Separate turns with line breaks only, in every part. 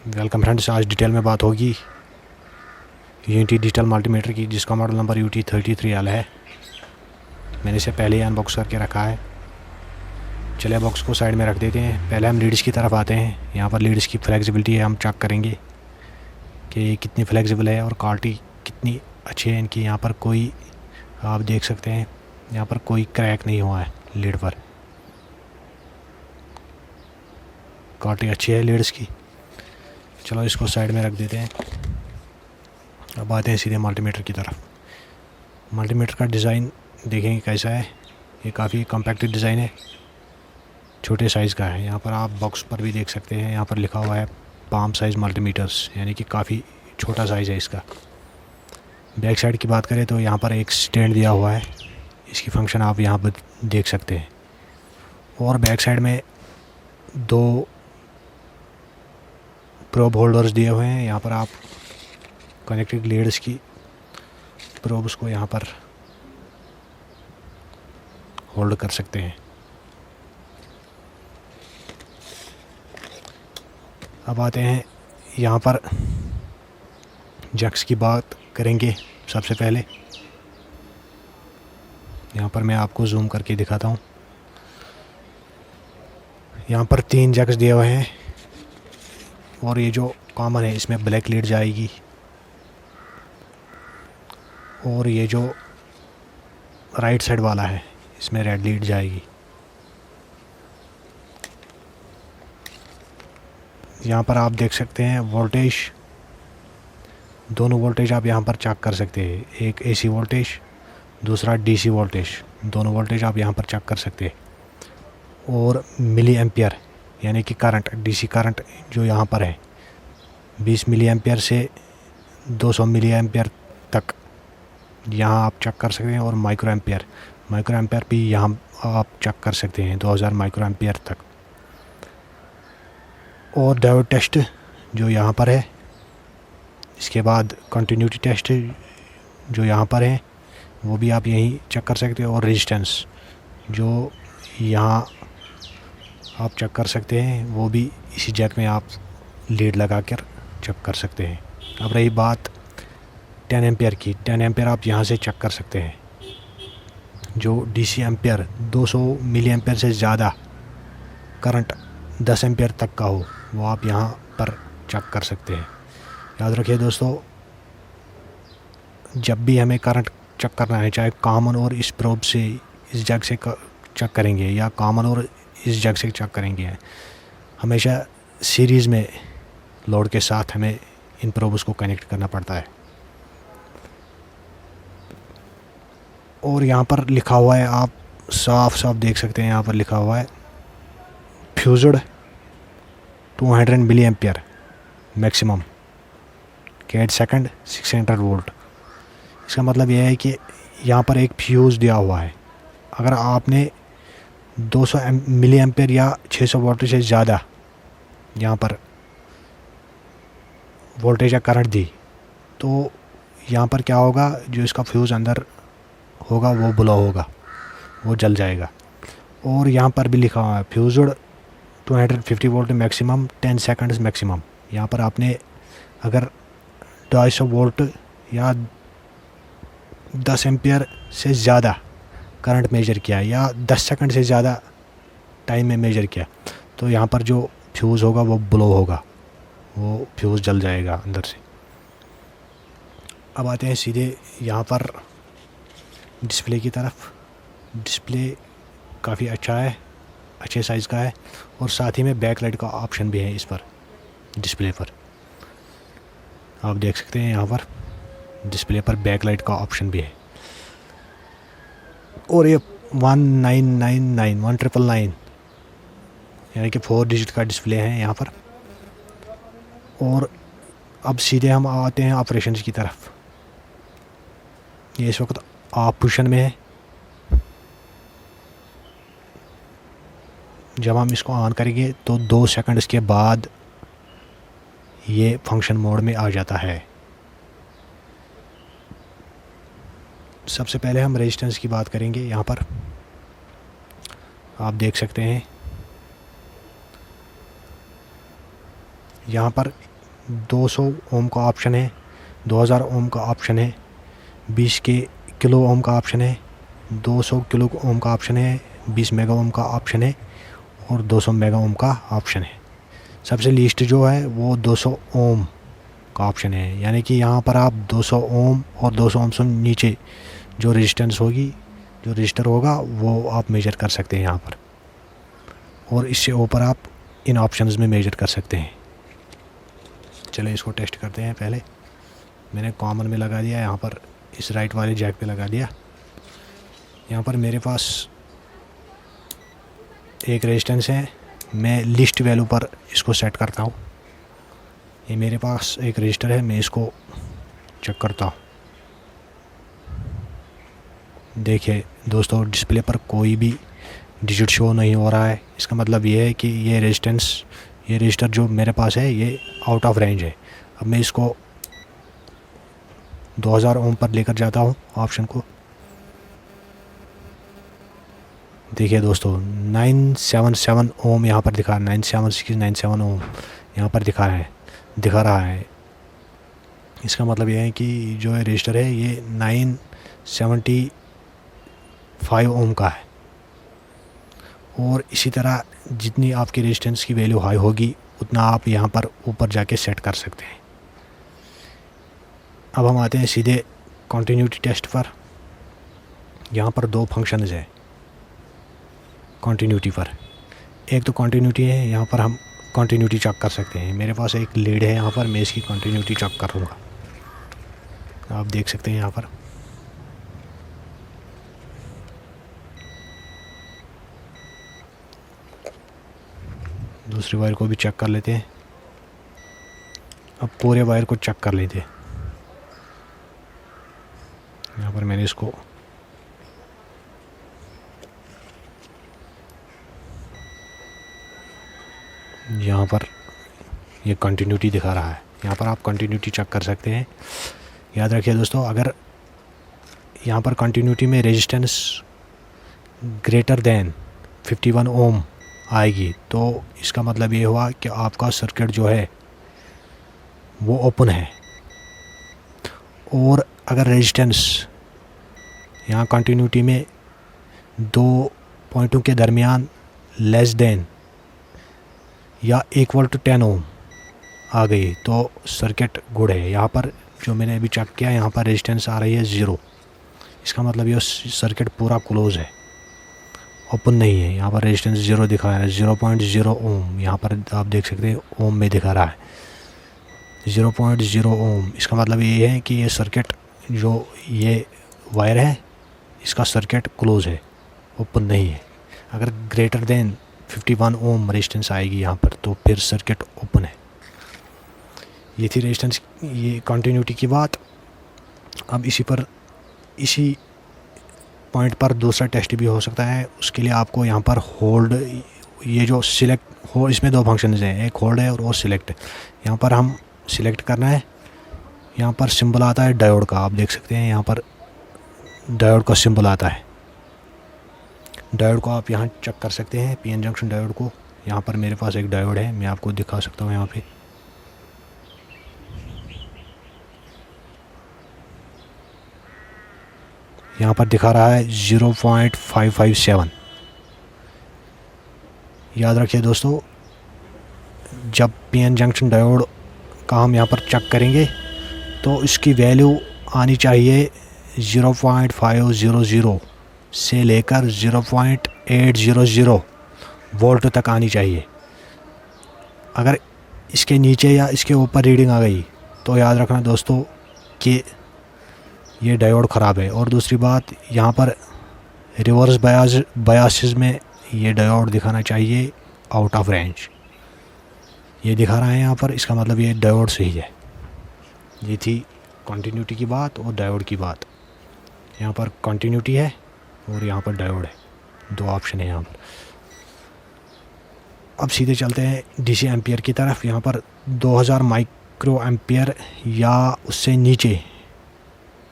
Welcome friends, आज detail में बात होगी यूनिटी डिजिटल मल्टीमीटर की, जिसका मॉडल नंबर UT33L है। मैंने इसे पहले ही अनबॉक्स करके रखा है। चलिए बॉक्स को साइड में रख देते हैं। पहले हम लीड्स की तरफ आते हैं। यहाँ पर लीड्स की फ्लेक्सिबिलिटी है, हम चेक करेंगे कि ये कितनी फ्लेक्सिबल है और क्वालिटी कितनी अच्छी है इनकी। यहाँ पर कोई, आप देख सकते हैं, यहाँ पर कोई क्रैक नहीं हुआ है लीड पर। क्वालिटी अच्छी है लीड्स की। चलो इसको साइड में रख देते हैं। अब आते हैं सीधे मल्टीमीटर की तरफ। मल्टीमीटर का डिज़ाइन देखेंगे कैसा है। ये काफ़ी कॉम्पैक्ट डिज़ाइन है, छोटे साइज़ का है। यहाँ पर आप बॉक्स पर भी देख सकते हैं, यहाँ पर लिखा हुआ है पाम साइज़ मल्टीमीटर्स, यानी कि काफ़ी छोटा साइज़ है इसका। बैक साइड की बात करें तो यहाँ पर एक स्टैंड दिया हुआ है, इसकी फंक्शन आप यहाँ पर देख सकते हैं। और बैक साइड में 2 प्रोब होल्डर्स दिए हुए हैं। यहाँ पर आप कनेक्टेड लीड्स की प्रोब्स को यहाँ पर होल्ड कर सकते हैं। अब आते हैं यहाँ पर जैक्स की बात करेंगे। सबसे पहले यहाँ पर मैं आपको जूम करके दिखाता हूँ। यहाँ पर 3 जैक्स दिए हुए हैं और ये जो कॉमन है इसमें ब्लैक लीड जाएगी और ये जो राइट साइड वाला है इसमें रेड लीड जाएगी। यहाँ पर आप देख सकते हैं वोल्टेज, दोनों वोल्टेज आप यहाँ पर चेक कर सकते हैं। एक AC वोल्टेज, दूसरा DC वोल्टेज, दोनों वोल्टेज आप यहाँ पर चेक कर सकते हैं। और मिली एम्पियर यानी कि करंट, DC करंट जो यहाँ पर है 20 मिली एम्पियर से 200 मिली एम्पियर तक यहाँ आप चेक कर सकते हैं। और माइक्रो एम्पियर भी यहाँ आप चेक कर सकते हैं 2000 माइक्रो एम्पियर तक। और डायोड टेस्ट जो यहाँ पर है, इसके बाद कंटिन्यूटी टेस्ट जो यहाँ पर है वो भी आप यहीं चेक कर सकते हैं। और रेजिस्टेंस जो यहाँ आप चेक कर सकते हैं, वो भी इसी जैक में आप लीड लगा कर चेक कर सकते हैं। अब रही बात 10 एम्पियर की, 10 एम्पियर आप यहाँ से चेक कर सकते हैं। जो DC एम्पियर 200 मिली एम्पियर से ज़्यादा करंट 10 एम्पियर तक का हो, वो आप यहाँ पर चेक कर सकते हैं। याद रखिए दोस्तों, जब भी हमें करंट चेक करना है, चाहे कॉमन और इस प्रोब से इस जैक से चेक करेंगे या कॉमन और इस जैक से चेक करेंगे, हमेशा सीरीज़ में लोड के साथ हमें इन प्रोब्स को कनेक्ट करना पड़ता है। और यहाँ पर लिखा हुआ है, आप साफ साफ देख सकते हैं, यहाँ पर लिखा हुआ है fused 200 milliampere maximum cat second 600 volt. इसका मतलब यह है कि यहाँ पर एक फ्यूज़ दिया हुआ है। अगर आपने 200 मिली एम्पियर या 600 वोल्ट से ज़्यादा यहाँ पर वोल्टेज या करंट दी, तो यहाँ पर क्या होगा, जो इसका फ्यूज़ अंदर होगा वो ब्लो होगा, वो जल जाएगा। और यहाँ पर भी लिखा हुआ है fused 250 volt maximum 10 seconds maximum. यहाँ पर आपने अगर 250 वोल्ट या 10 एम्पियर से ज़्यादा करंट मेजर किया या 10 सेकंड से ज़्यादा टाइम में मेजर किया, तो यहाँ पर जो फ्यूज़ होगा वो ब्लो होगा, वो फ्यूज़ जल जाएगा अंदर से। अब आते हैं सीधे यहाँ पर डिस्प्ले की तरफ। डिस्प्ले काफ़ी अच्छा है, अच्छे साइज़ का है। और साथ ही में बैक लाइट का ऑप्शन भी है इस पर, डिस्प्ले पर आप देख सकते हैं। यहाँ पर डिस्प्ले पर बैक लाइट का ऑप्शन भी है। और ये 1999 यानी कि 4 डिजिट का डिस्प्ले है यहाँ पर। और अब सीधे हम आते हैं ऑपरेशंस की तरफ। ये इस वक्त ऑफ पोजीशन में है। जब हम इसको ऑन करेंगे तो 2 सेकंड्स के बाद ये फंक्शन मोड में आ जाता है। सबसे पहले हम रेजिस्टेंस की बात करेंगे। यहाँ पर आप देख सकते हैं, यहाँ पर 200 ओम का ऑप्शन है, 2000 ओम का ऑप्शन है, 20 के किलो ओम का ऑप्शन है, 200 किलो ओम का ऑप्शन है, 20 मेगा ओम का ऑप्शन है और 200 मेगा ओम का ऑप्शन है। सबसे लीस्ट जो है वो 200 ओम का ऑप्शन है, यानी कि यहाँ पर आप 200 ओम और 200 ओम से नीचे जो रेजिस्टेंस होगी, जो रजिस्टर होगा, वो आप मेजर कर सकते हैं यहाँ पर, और इससे ऊपर आप इन ऑप्शंस में मेजर कर सकते हैं। चलिए इसको टेस्ट करते हैं। पहले मैंने कॉमन में लगा दिया, यहाँ पर इस राइट वाले जैक पे लगा दिया। यहाँ पर मेरे पास एक रेजिस्टेंस है, मैं लिस्ट वैल्यू पर इसको सेट करता हूँ। ये मेरे पास एक रजिस्टर है, मैं इसको चेक करता हूँ। देखिए दोस्तों, डिस्प्ले पर कोई भी डिजिट शो नहीं हो रहा है। इसका मतलब ये है कि ये रजिस्टर जो मेरे पास है ये आउट ऑफ रेंज है। अब मैं इसको 2000 ओम पर लेकर जाता हूँ ऑप्शन को। देखिए दोस्तों, 977 ओम यहाँ पर दिखा, 97697 ओम यहाँ पर दिखा रहा है। इसका मतलब ये है कि जो है रजिस्टर है ये 975 ओम का है। और इसी तरह जितनी आपकी रेजिस्टेंस की वैल्यू हाई होगी उतना आप यहाँ पर ऊपर जाके सेट कर सकते हैं। अब हम आते हैं सीधे कॉन्टीन्यूटी टेस्ट पर। यहाँ पर दो फंक्शंस हैं कॉन्टीन्यूटी पर। एक तो कॉन्टीन्यूटी है, यहाँ पर हम कॉन्टीन्यूटी चेक कर सकते हैं। मेरे पास एक लीड है यहाँ पर, मैं इसकी कॉन्टीन्यूटी चेक करूँगा। आप देख सकते हैं यहाँ पर दूसरी वायर को भी चेक कर लेते हैं। अब पूरे वायर को चेक कर लेते हैं। यहाँ पर मैंने इसको यहाँ पर ये कंटिन्यूटी दिखा रहा है। यहाँ पर आप कंटिन्यूटी चेक कर सकते हैं। याद रखिए दोस्तों, अगर यहाँ पर कंटिन्यूटी में रेजिस्टेंस ग्रेटर देन 51 ओम आएगी तो इसका मतलब ये हुआ कि आपका सर्किट जो है वो ओपन है। और अगर रेजिस्टेंस यहाँ कंटिन्यूटी में दो पॉइंटों के दरमियान लेस देन या इक्वल टू 10 ओम आ गई तो सर्किट गुड है। यहाँ पर जो मैंने अभी चेक किया, यहाँ पर रेजिस्टेंस आ रही है 0। इसका मतलब ये सर्किट पूरा क्लोज है, ओपन नहीं है। यहाँ पर रेजिस्टेंस 0 दिखा रहा है, 0.0 ओम। यहाँ पर आप देख सकते हैं ओम में दिखा रहा है 0.0 ओम। इसका मतलब ये है कि ये सर्किट, जो ये वायर है, इसका सर्किट क्लोज है, ओपन नहीं है। अगर ग्रेटर देन 51 ओम रेजिस्टेंस आएगी यहाँ पर तो फिर सर्किट ओपन है। ये थी रेजिस्टेंस, ये कंटिन्यूटी की बात। अब इसी पॉइंट पर दूसरा टेस्ट भी हो सकता है। उसके लिए आपको यहाँ पर होल्ड, ये जो सिलेक्ट हो, इसमें दो फंक्शन हैं, एक होल्ड है और सिलेक्ट। यहाँ पर हम सिलेक्ट करना है। यहाँ पर सिंबल आता है डायोड का, आप देख सकते हैं यहाँ पर डायोड का सिंबल आता है। डायोड को आप यहाँ चेक कर सकते हैं, पीएन जंक्शन डायोड को। यहाँ पर मेरे पास एक डायोड है, मैं आपको दिखा सकता हूँ। यहाँ पे यहाँ पर दिखा रहा है 0.557। याद रखिए दोस्तों, जब पीएन जंक्शन डायोड का हम यहाँ पर चेक करेंगे तो इसकी वैल्यू आनी चाहिए 0.500 से लेकर 0.800 वोल्ट तक आनी चाहिए। अगर इसके नीचे या इसके ऊपर रीडिंग आ गई तो याद रखना दोस्तों कि ये डायोड ख़राब है। और दूसरी बात, यहाँ पर रिवर्स बायसिस में ये डायोड दिखाना चाहिए आउट ऑफ रेंज। ये दिखा रहा है यहाँ पर, इसका मतलब ये डायोड सही है। ये थी कंटिन्यूटी की बात और डायोड की बात। यहाँ पर कंटिन्यूटी है और यहाँ पर डायोड है, दो ऑप्शन है यहाँ पर। अब सीधे चलते हैं डीसी एम्पियर की तरफ। यहाँ पर 2000 माइक्रो एम्पियर या उससे नीचे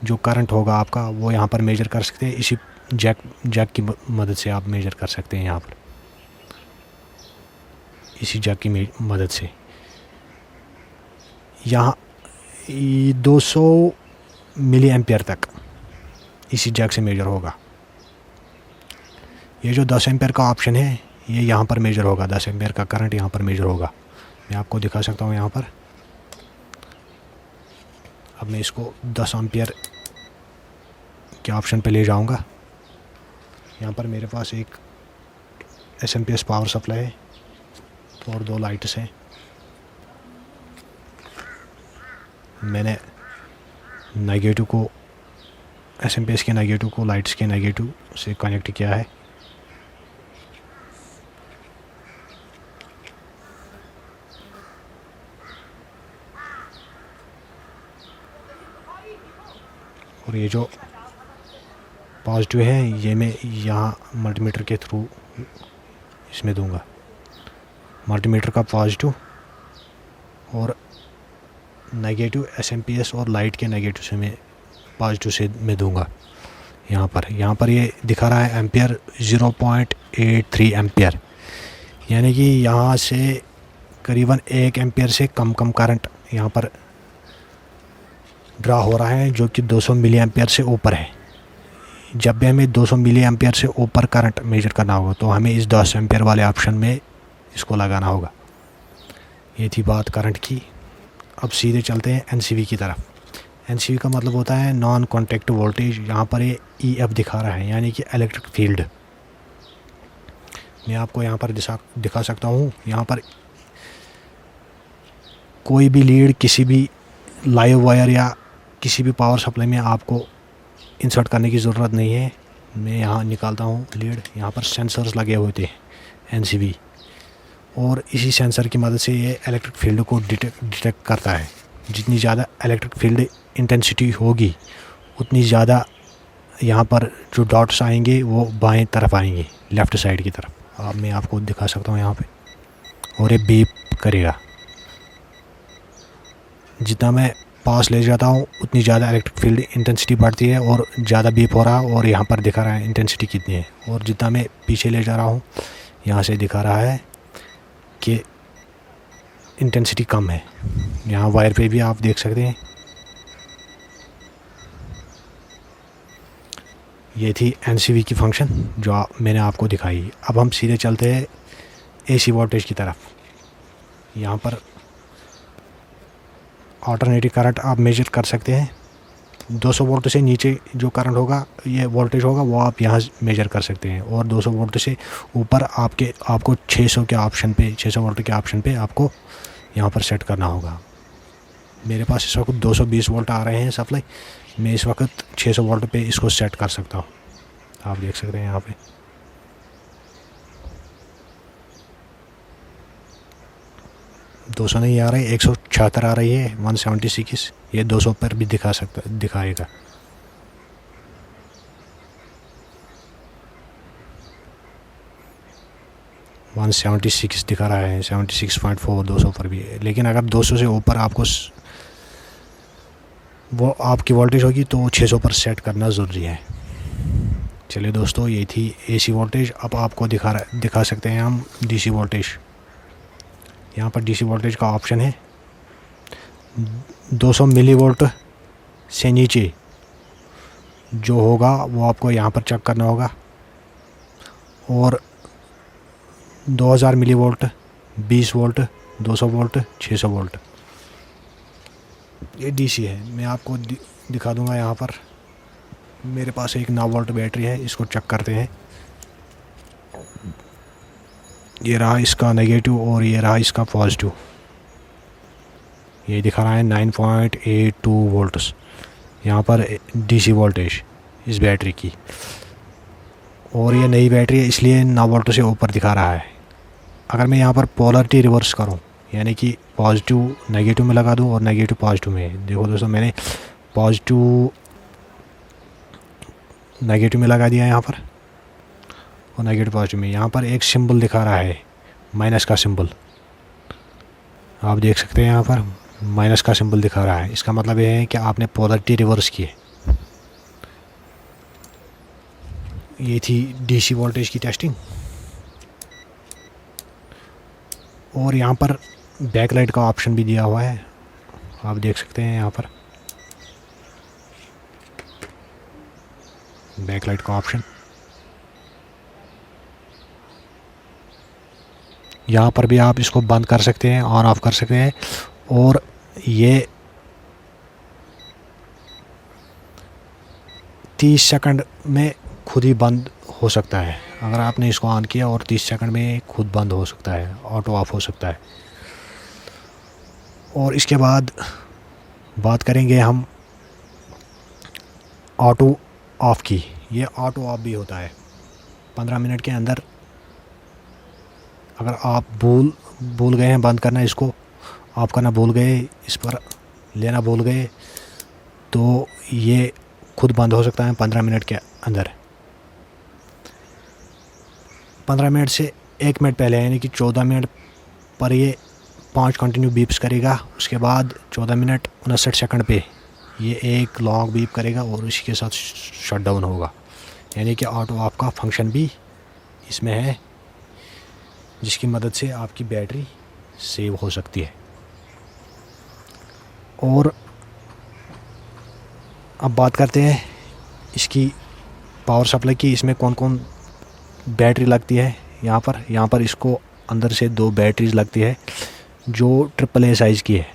जो करंट होगा आपका वो यहाँ पर मेजर कर सकते हैं। इसी जैक की मदद से आप मेजर कर सकते हैं। यहाँ पर इसी जैक की मदद से यहाँ 200 मिली एम्पियर तक इसी जैक से मेजर होगा। ये जो 10 एम्पियर का ऑप्शन है ये यहाँ पर मेजर होगा। 10 एम्पियर का करंट यहाँ पर मेजर होगा। मैं आपको दिखा सकता हूँ यहाँ पर। अब मैं इसको 10 एम्पियर के ऑप्शन पे ले जाऊँगा। यहाँ पर मेरे पास एक एसएमपीएस पावर सप्लाई है और 2 लाइट्स हैं। मैंने नेगेटिव को एसएमपीएस के नेगेटिव को लाइट्स के नेगेटिव से कनेक्ट किया है। और ये जो पॉजिटिव है ये मैं यहाँ मल्टीमीटर के थ्रू इसमें दूंगा। मल्टीमीटर का पॉजिटिव और नेगेटिव एसएमपीएस और लाइट के नेगेटिव से मैं पॉजिटिव से मैं दूंगा। यहाँ पर ये दिखा रहा है एम्पियर 0.83 एम्पियर, यानी कि यहाँ से करीबन 1 एम्पियर से कम करंट यहाँ पर ड्रा हो रहा है, जो कि 200 मिली एम्पियर से ऊपर है। जब भी हमें 200 मिली एम्पियर से ऊपर करंट मेजर करना होगा तो हमें इस 10 एम्पियर वाले ऑप्शन में इसको लगाना होगा। ये थी बात करंट की। अब सीधे चलते हैं एनसीवी की तरफ। एनसीवी का मतलब होता है नॉन कॉन्टैक्ट वोल्टेज। यहाँ पर ये ईएफ दिखा रहा है, यानी कि इलेक्ट्रिक फील्ड। मैं आपको यहाँ पर दिखा सकता हूँ। यहाँ पर कोई भी लीड किसी भी लाइव वायर या किसी भी पावर सप्लाई में आपको इंसर्ट करने की ज़रूरत नहीं है। मैं यहाँ निकालता हूँ लीड। यहाँ पर सेंसर्स लगे हुए थे एनसीवी, और इसी सेंसर की मदद से ये इलेक्ट्रिक फील्ड को डिटेक्ट करता है। जितनी ज़्यादा इलेक्ट्रिक फील्ड इंटेंसिटी होगी उतनी ज़्यादा यहाँ पर जो डॉट्स आएंगे वो बाएं तरफ आएंगे, लेफ़्ट साइड की तरफ। अब मैं आपको दिखा सकता हूँ यहाँ पे, और ये बीप करेगा। जितना मैं पास ले जाता हूँ उतनी ज़्यादा इलेक्ट्रिक फील्ड इंटेंसिटी बढ़ती है और ज़्यादा बीप हो रहा है, और यहाँ पर दिखा रहा है इंटेंसिटी कितनी है। और जितना मैं पीछे ले जा रहा हूँ यहाँ से दिखा रहा है कि इंटेंसिटी कम है। यहाँ वायर पे भी आप देख सकते हैं। ये थी एनसीवी की फंक्शन जो मैंने आपको दिखाई। अब हम सीधे चलते हैं एसी वोल्टेज की तरफ। यहाँ पर ऑल्टरनेटिव करंट आप मेजर कर सकते हैं। 200 वोल्ट से नीचे जो करंट होगा, ये वोल्टेज होगा, वो आप यहाँ मेजर कर सकते हैं। और 200 वोल्ट से ऊपर आपको 600 के ऑप्शन पे, 600 वोल्ट के ऑप्शन पे आपको यहाँ पर सेट करना होगा। मेरे पास इस वक्त 220 वोल्ट आ रहे हैं सप्लाई। मैं इस वक्त 600 वोल्ट पे इसको सेट कर सकता हूँ। आप देख सकते हैं यहाँ पे 200 नहीं आ रही, 176 आ रही है, 176। ये 200 पर भी दिखाएगा। वन 76 दिखा रहा है, 76.4 200 पर भी है। लेकिन अगर 200 से ऊपर आपको वो आपकी वोल्टेज होगी तो 600 पर सेट करना ज़रूरी है। चलिए दोस्तों, ये थी एसी वोल्टेज। अब आपको दिखा सकते हैं हम डीसी वोल्टेज। यहाँ पर डीसी वोल्टेज का ऑप्शन है। 200 मिली वोल्ट से नीचे जो होगा वो आपको यहाँ पर चेक करना होगा, और 2000 millivolt, 20 volt, 200 volt, 600 volt, ये डीसी है। मैं आपको दिखा दूंगा। यहाँ पर मेरे पास एक 9 वोल्ट बैटरी है, इसको चेक करते हैं। ये रहा इसका नेगेटिव और ये रहा इसका पॉजिटिव। ये दिखा रहा है 9.82 वोल्ट्स यहाँ पर डीसी वोल्टेज इस बैटरी की। और ये नई बैटरी है इसलिए 9 वोल्ट से ऊपर दिखा रहा है। अगर मैं यहाँ पर पोलरिटी रिवर्स करूँ, यानी कि पॉजिटिव नेगेटिव में लगा दूँ और नेगेटिव पॉजिटिव में, देखो दोस्तों मैंने पॉजिटिव नेगेटिव में लगा दिया यहाँ पर, और नेगेटिव पॉजिटिव में। यहाँ पर एक सिंबल दिखा रहा है, माइनस का सिंबल। आप देख सकते हैं यहाँ पर माइनस का सिंबल दिखा रहा है। इसका मतलब ये है कि आपने पोलरिटी रिवर्स की है। ये थी डीसी वोल्टेज की टेस्टिंग। और यहाँ पर बैकलाइट का ऑप्शन भी दिया हुआ है, आप देख सकते हैं यहाँ पर बैकलाइट का ऑप्शन। यहाँ पर भी आप इसको बंद कर सकते हैं, ऑन ऑफ कर सकते हैं। और ये 30 सेकंड में खुद ही बंद हो सकता है। अगर आपने इसको ऑन किया और 30 सेकंड में खुद बंद हो सकता है, ऑटो ऑफ हो सकता है। और इसके बाद बात करेंगे हम ऑटो ऑफ की। ये ऑटो ऑफ भी होता है 15 मिनट के अंदर। अगर आप भूल गए हैं बंद करना, इसको ऑफ करना भूल गए, इस पर लेना भूल गए, तो ये खुद बंद हो सकता है 15 मिनट के अंदर। 15 मिनट से 1 मिनट पहले, यानी कि 14 मिनट पर ये 5 कंटिन्यू बीप्स करेगा। उसके बाद 14 मिनट 59 सेकंड पे ये एक लॉन्ग बीप करेगा और इसी के साथ शट डाउन होगा। यानी कि ऑटो ऑफ का फंक्शन भी इसमें है, जिसकी मदद से आपकी बैटरी सेव हो सकती है। और अब बात करते हैं इसकी पावर सप्लाई की। इसमें कौन कौन बैटरी लगती है। यहाँ पर इसको अंदर से 2 बैटरीज लगती है जो AAA साइज़ की है।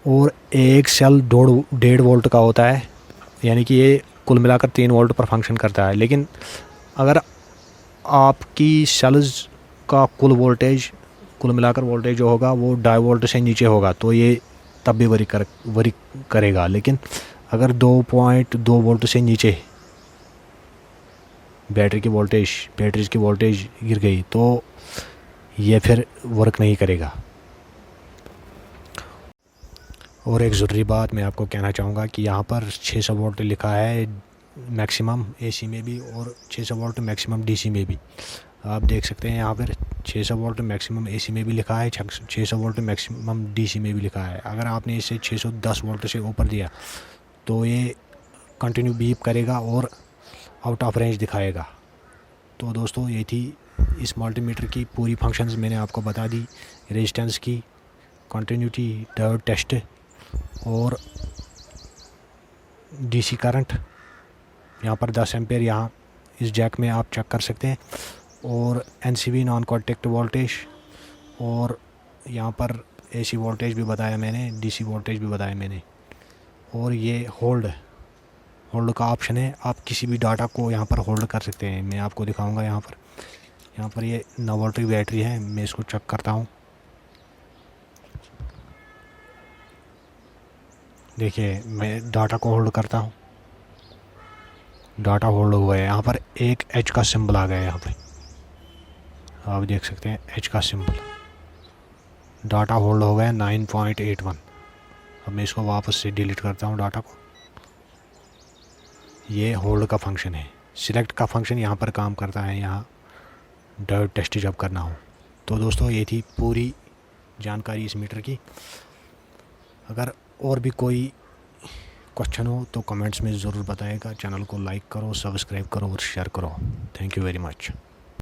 और एक सेल 1.5 वोल्ट का होता है, यानी कि ये कुल मिलाकर 3 वोल्ट पर फंक्शन करता है। लेकिन अगर आपकी सेल्स का कुल मिलाकर वोल्टेज जो होगा वो 2.5 वोल्ट से नीचे होगा तो ये तब भी वरी करेगा। लेकिन अगर 2.2 वोल्ट से नीचे बैटरीज की वोल्टेज गिर गई तो ये फिर वर्क नहीं करेगा। और एक ज़रूरी बात मैं आपको कहना चाहूँगा कि यहाँ पर 600 वोल्ट लिखा है मैक्सिमम AC में भी और 600 वोल्ट मैक्सिमम DC में भी। आप देख सकते हैं यहाँ पर 600 वोल्ट मैक्सिमम AC में भी लिखा है, 600 वोल्ट मैक्सिमम DC में भी लिखा है। अगर आपने इसे 610 वोल्ट से ऊपर दिया तो ये कंटिन्यू बीप करेगा और आउट ऑफ रेंज दिखाएगा। तो दोस्तों ये थी इस मल्टीमीटर की पूरी फंक्शंस मैंने आपको बता दी। रेजिस्टेंस की, कंटिन्यूटी, डायोड टेस्ट और DC करंट। यहाँ पर 10 एम्पेयर यहाँ इस जैक में आप चेक कर सकते हैं। और NCV नॉन कॉन्टैक्ट वोल्टेज, और यहाँ पर AC वोल्टेज भी बताया मैंने, DC वोल्टेज भी बताया मैंने। और ये होल्ड का ऑप्शन है, आप किसी भी डाटा को यहाँ पर होल्ड कर सकते हैं। मैं आपको दिखाऊंगा। यहाँ पर ये 9 वोल्ट की बैटरी है, मैं इसको चेक करता हूँ। देखिए मैं डाटा को होल्ड करता हूँ, डाटा होल्ड हुआ है। यहाँ पर एक H का सिंबल आ गया है। यहाँ पे आप देख सकते हैं H का सिंबल, डाटा होल्ड हो गया 9.81। अब मैं इसको वापस से डिलीट करता हूँ डाटा को। ये होल्ड का फंक्शन है। सिलेक्ट का फंक्शन यहाँ पर काम करता है, यहाँ डायोड टेस्ट जब करना हो। तो दोस्तों ये थी पूरी जानकारी इस मीटर की। अगर और भी कोई क्वेश्चन हो तो कमेंट्स में ज़रूर बताएगा। चैनल को लाइक करो, सब्सक्राइब करो और शेयर करो। Thank you very much.